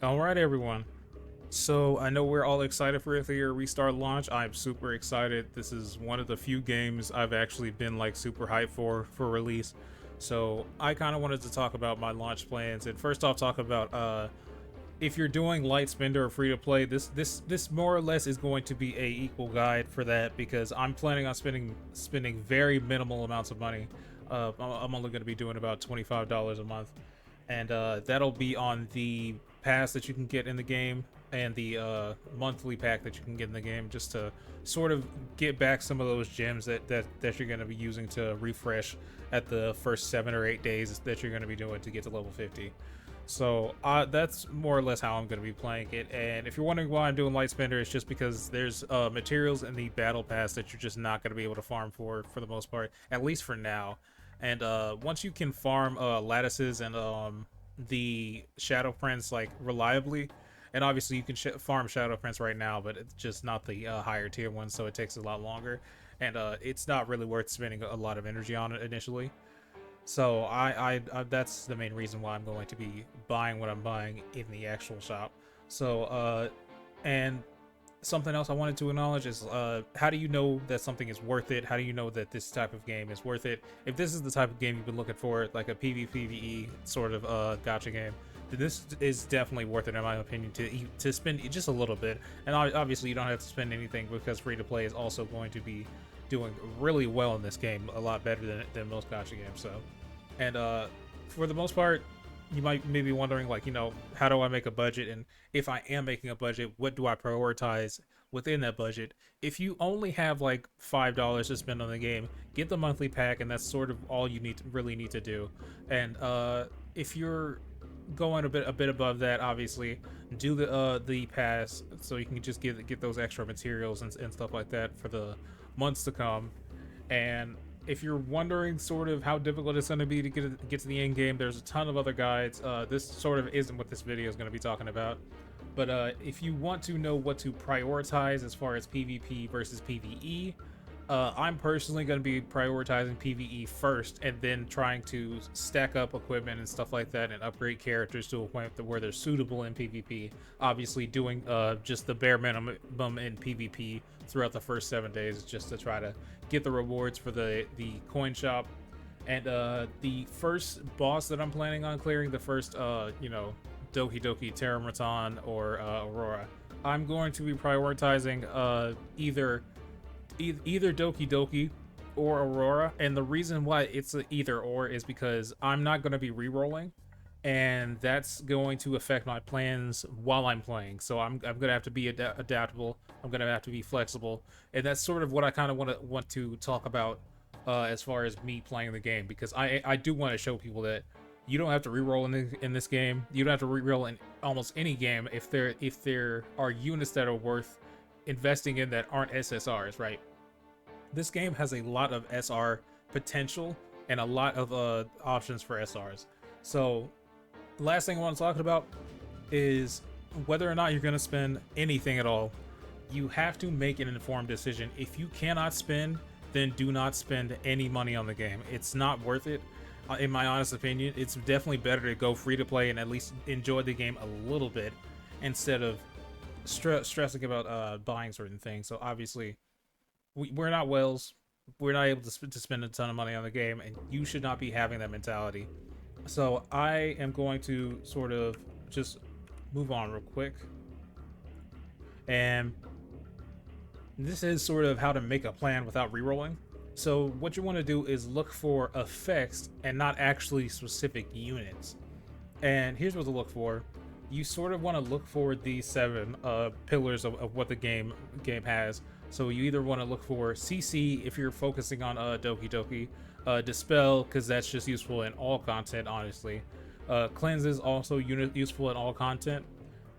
All right, everyone. So I know we're all excited for Etheria Restart launch. I'm super excited. This is one of the few games I've actually been like super hyped for release. So I kind of wanted to talk about my launch plans and first off talk about if you're doing light spender or free to play. This more or less is going to be a equal guide for that because I'm planning on spending very minimal amounts of money. I'm only going to be doing about $25 a month, and that'll be on the pass that you can get in the game and the monthly pack that you can get in the game, just to sort of get back some of those gems that you're going to be using to refresh at the first 7 or 8 days that you're going to be doing to get to level 50. So that's more or less how I'm going to be playing it. And if you're wondering why I'm doing light spender, it's just because there's materials in the battle pass that you're just not going to be able to farm for the most part, at least for now. And once you can farm lattices and the shadow prints like reliably, and obviously you can farm shadow prints right now, but it's just not the higher tier ones, so it takes a lot longer, and it's not really worth spending a lot of energy on it initially. So that's the main reason why I'm going to be buying what I'm buying in the actual shop. So and something else I wanted to acknowledge is how do you know that something is worth it? How do you know that this type of game is worth it? If this is the type of game you've been looking for, like a PvPvE sort of gacha game, then this is definitely worth it in my opinion to spend just a little bit. And obviously you don't have to spend anything because free to play is also going to be doing really well in this game, a lot better than most gacha games. So, and for the most part, you might maybe wondering, like, how do I make a budget, and if I am making a budget, what do I prioritize within that budget? If you only have like $5 to spend on the game, get the monthly pack, and that's sort of all you really need to do. And if you're going a bit above that, obviously do the pass, so you can just get those extra materials and stuff like that for the months to come. And if you're wondering sort of how difficult it's going to be to get to the end game, there's a ton of other guides. This sort of isn't what this video is going to be talking about, but if you want to know what to prioritize as far as PvP versus PvE, I'm personally going to be prioritizing PvE first, and then trying to stack up equipment and stuff like that, and upgrade characters to a point where they're suitable in PvP. Obviously, doing just the bare minimum in PvP throughout the first 7 days, just to try to get the rewards for the coin shop. And the first boss that I'm planning on clearing, the first Doki Doki Terramatan or Aurora, I'm going to be prioritizing either Doki Doki or Aurora. And the reason why it's a either or is because I'm not going to be re-rolling, and that's going to affect my plans while I'm playing. So I'm going to have to be adaptable. I'm going to have to be flexible, and that's sort of what I kind of want to talk about as far as me playing the game, because I do want to show people that you don't have to re-roll in this game. You don't have to re-roll in almost any game if there are units that are worth investing in that aren't SSRs, right? This game has a lot of SR potential and a lot of options for SRs. So last thing I want to talk about is whether or not you're going to spend anything at all. You have to make an informed decision. If you cannot spend, then do not spend any money on the game. It's not worth it. In my honest opinion, it's definitely better to go free to play and at least enjoy the game a little bit, instead of stressing about buying certain things. So obviously, we're not whales. We're not able to spend a ton of money on the game, and you should not be having that mentality. So I am going to sort of just move on real quick. And this is sort of how to make a plan without rerolling. So what you want to do is look for effects and not actually specific units. And here's what to look for. You sort of want to look for these 7 pillars of what the game has. So you either want to look for CC if you're focusing on Doki Doki, Dispel because that's just useful in all content, honestly. Cleanse is also useful in all content.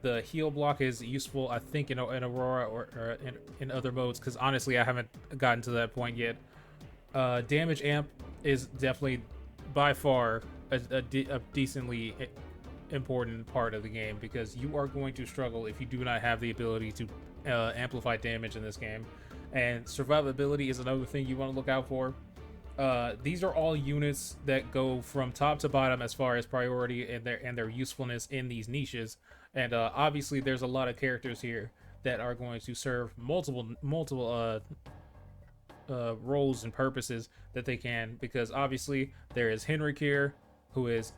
The heal block is useful, I think, in Aurora or in other modes, because honestly I haven't gotten to that point yet. Damage amp is definitely by far a decently important part of the game, because you are going to struggle if you do not have the ability to amplify damage in this game. And survivability is another thing you want to look out for. These are all units that go from top to bottom as far as priority and their usefulness in these niches, And obviously, there's a lot of characters here that are going to serve multiple roles and purposes that they can, because obviously there is Henrik here, who is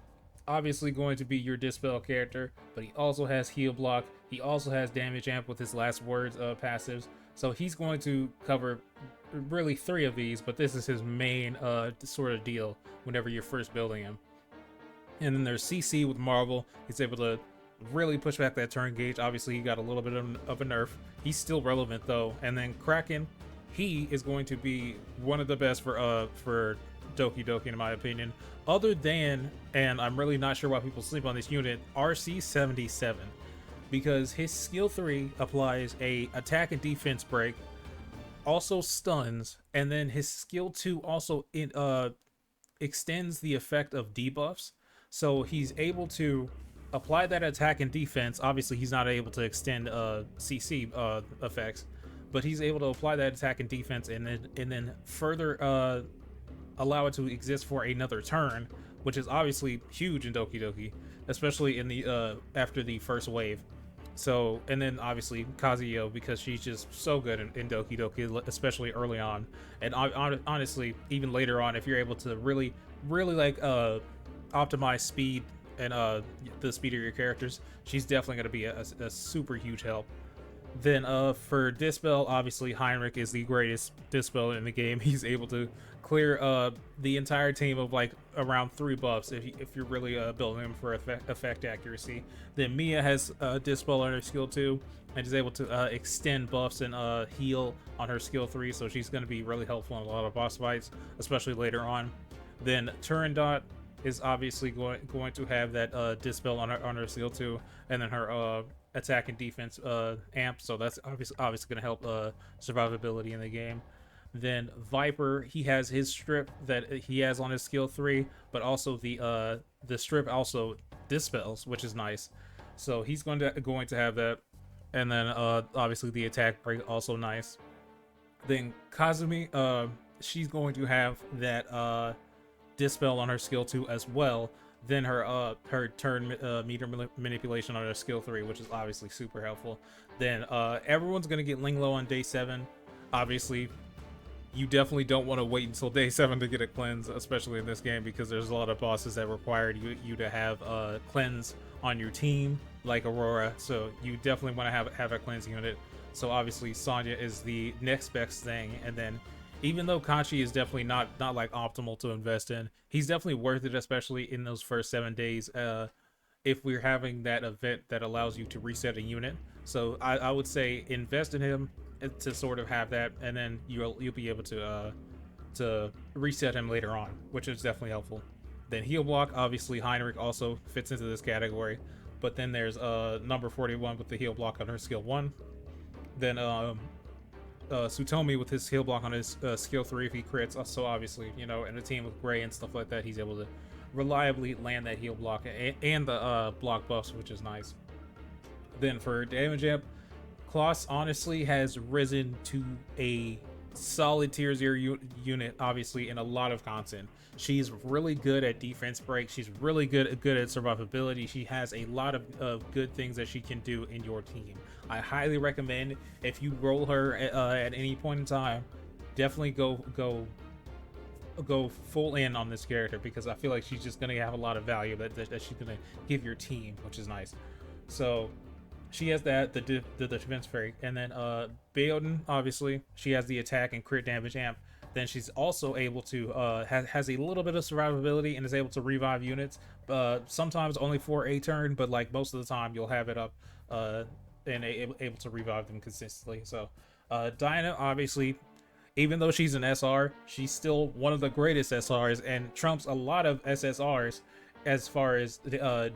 obviously going to be your dispel character, but he also has heal block. He also has damage amp with his last words passives. So he's going to cover really three of these, but this is his main sort of deal whenever you're first building him. And then there's CC with Marvel. He's able to really push back that turn gauge. Obviously, he got a little bit of a nerf. He's still relevant though. And then Kraken, he is going to be one of the best for Doki Doki in my opinion. Other than, and I'm really not sure why people sleep on this unit, RC77, because his skill 3 applies a attack and defense break, also stuns, and then his skill 2 also extends the effect of debuffs. So he's able to apply that attack and defense. Obviously, he's not able to extend CC effects, but he's able to apply that attack and defense, and then further allow it to exist for another turn, which is obviously huge in Doki Doki, especially in the after the first wave. So, and then obviously Kazuyo, because she's just so good in Doki Doki, especially early on, and honestly, even later on, if you're able to really like optimize speed and the speed of your characters, she's definitely going to be a super huge help. Then for Dispel, obviously Heinrich is the greatest Dispeller in the game. He's able to clear the entire team of like around 3 buffs if you're really building him for effect accuracy. Then Mia has Dispel on her skill 2 and is able to extend buffs and heal on her skill 3, so she's going to be really helpful in a lot of boss fights, especially later on. Then Turandot is obviously going to have that Dispel on her skill 2, and then her attack and defense amp, so that's obviously going to help survivability in the game. Then Viper, he has his strip that he has on his skill 3, but also the strip also dispels, which is nice. So he's going to have that, and then obviously the attack break, also nice. Then Kazumi, she's going to have that dispel on her skill 2 as well. Then her turn meter manipulation on her skill 3, which is obviously super helpful. Then everyone's gonna get Linglo on day 7. Obviously, you definitely don't want to wait until day 7 to get a cleanse, especially in this game, because there's a lot of bosses that require you to have cleanse on your team, like Aurora. So you definitely want to have a cleanse unit. So obviously Sonya is the next best thing, and then even though Kachi is definitely not like optimal to invest in, he's definitely worth it, especially in those first 7 days. If we're having that event that allows you to reset a unit, so I would say invest in him to sort of have that, and then you'll be able to reset him later on, which is definitely helpful. Then heal block, obviously Heinrich also fits into this category, but then there's number 41 with the heal block on her skill 1. Then Tsutomi with his heal block on his skill 3 if he crits. So obviously, you know, in a team with Gray and stuff like that, he's able to reliably land that heal block and the block buffs, which is nice. Then for damage amp, Kloss honestly has risen to a solid tier 0 unit, obviously, in a lot of content. She's really good at defense break. She's really good at survivability. She has a lot of good things that she can do in your team. I highly recommend, if you roll her at any point in time, definitely go full in on this character, because I feel like she's just going to have a lot of value that she's going to give your team, which is nice. So she has that, the defense fairy, and then Bayoden, obviously, she has the attack and crit damage amp. Then she's also able to has a little bit of survivability and is able to revive units. Sometimes only for a turn, but like most of the time you'll have it up and able to revive them consistently. So Diana, obviously, even though she's an SR, she's still one of the greatest SRs and trumps a lot of SSRs as far as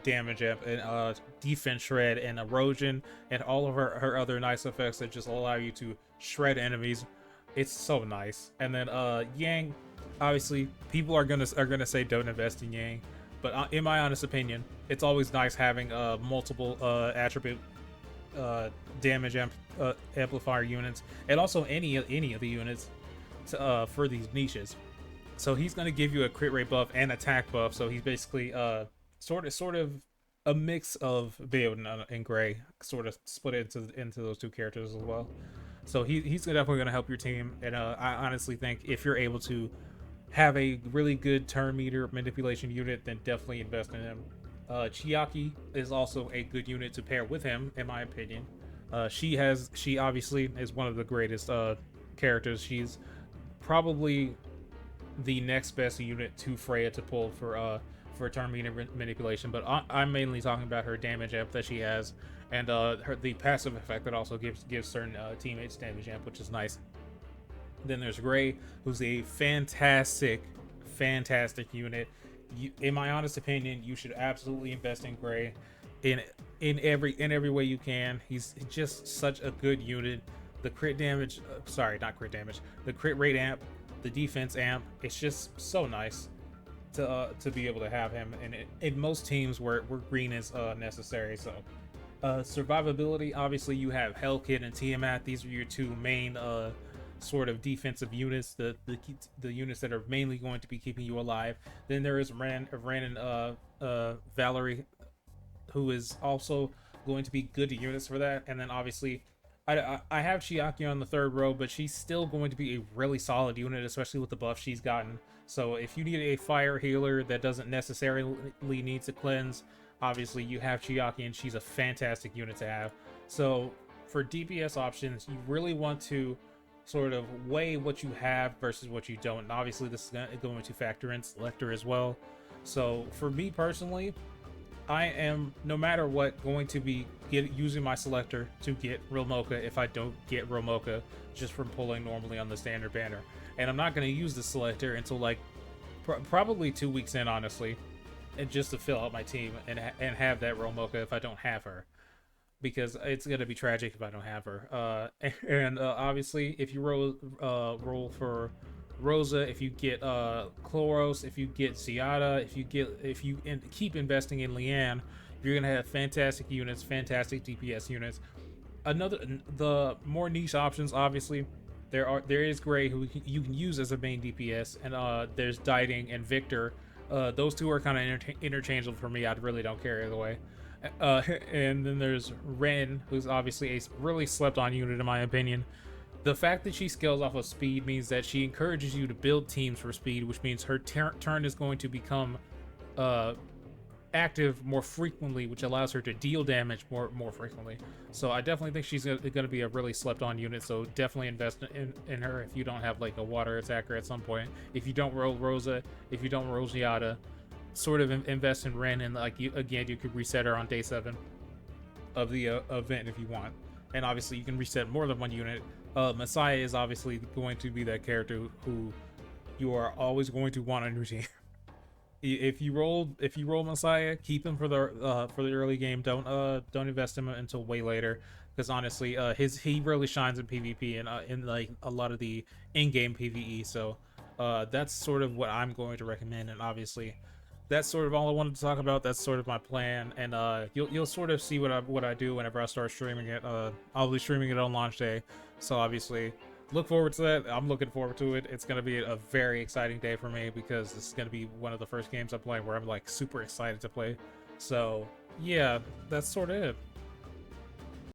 damage amp and defense shred and erosion and all of her other nice effects that just allow you to shred enemies. It's so nice. And then Yang, obviously people are gonna say don't invest in Yang, but in my honest opinion, it's always nice having multiple attribute damage amplifier units, and also any of the units to, for these niches. So he's going to give you a crit rate buff and attack buff. So he's basically sort of a mix of Bayonet and Gray, sort of split it into those two characters as well. So he's definitely going to help your team, and I honestly think if you're able to have a really good turn meter manipulation unit, then definitely invest in him. Chiaki is also a good unit to pair with him, in my opinion. She obviously is one of the greatest characters. She's probably the next best unit to Freya to pull for turn meter manipulation, but I'm mainly talking about her damage amp that she has, and the passive effect that also gives certain teammates damage amp, which is nice. Then there's Gray, who's a fantastic unit. In my honest opinion, you should absolutely invest in Gray in every way you can. He's just such a good unit. The crit damage, sorry, not crit damage. The crit rate amp, the defense amp. It's just so nice to be able to have him in most teams where green is necessary. So survivability, obviously you have Hellkit and Tiamat. These are your two main sort of defensive units, the units that are mainly going to be keeping you alive. Then there is Ren and Valerie, who is also going to be good units for that. And then obviously I have Chiaki on the third row, but she's still going to be a really solid unit, especially with the buff she's gotten. So if you need a fire healer that doesn't necessarily need to cleanse, obviously you have Chiaki, and she's a fantastic unit to have. So for DPS options, you really want to sort of weigh what you have versus what you don't. And obviously this is going to factor in selector as well. So for me personally, I am, no matter what, going to be using my selector to get Real Mocha if I don't get Real Mocha just from pulling normally on the standard banner. And I'm not going to use the selector until like probably 2 weeks in, honestly, and just to fill out my team and have that Real Mocha if I don't have her, because it's gonna be tragic if I don't have her. And obviously, if you roll for Rosa, if you get Chloros, if you get Ziada, if you keep investing in Leanne, you're gonna have fantastic units, fantastic DPS units. The more niche options, obviously, there is Gray, who you can use as a main DPS, and there's Dieting and Victor. Those two are kind of interchangeable for me. I really don't care either way. And then there's Ren, who's obviously a really slept on unit in my opinion. The fact that she scales off of speed means that she encourages you to build teams for speed, which means her turn is going to become active more frequently, which allows her to deal damage more frequently. So I definitely think she's going to be a really slept on unit, so definitely invest in her if you don't have like a water attacker at some point. If you don't roll Rosa, if you don't roll Giada, sort of invest in Ren, and like you could reset her on day 7 of the event if you want. And obviously you can reset more than one unit. Messiah is obviously going to be that character who you are always going to want on your team. If you roll Messiah, keep him for the early game. Don't invest him until way later, because honestly, he really shines in PvP and in like a lot of the in-game PvE. So that's sort of what I'm going to recommend, and obviously that's sort of all I wanted to talk about. That's sort of my plan, and you'll sort of see what I do whenever I start streaming it. I'll be streaming it on launch day, so obviously look forward to that. I'm looking forward to it. It's gonna be a very exciting day for me, because this is gonna be one of the first games I'm playing where I'm like super excited to play. So yeah, that's sort of it.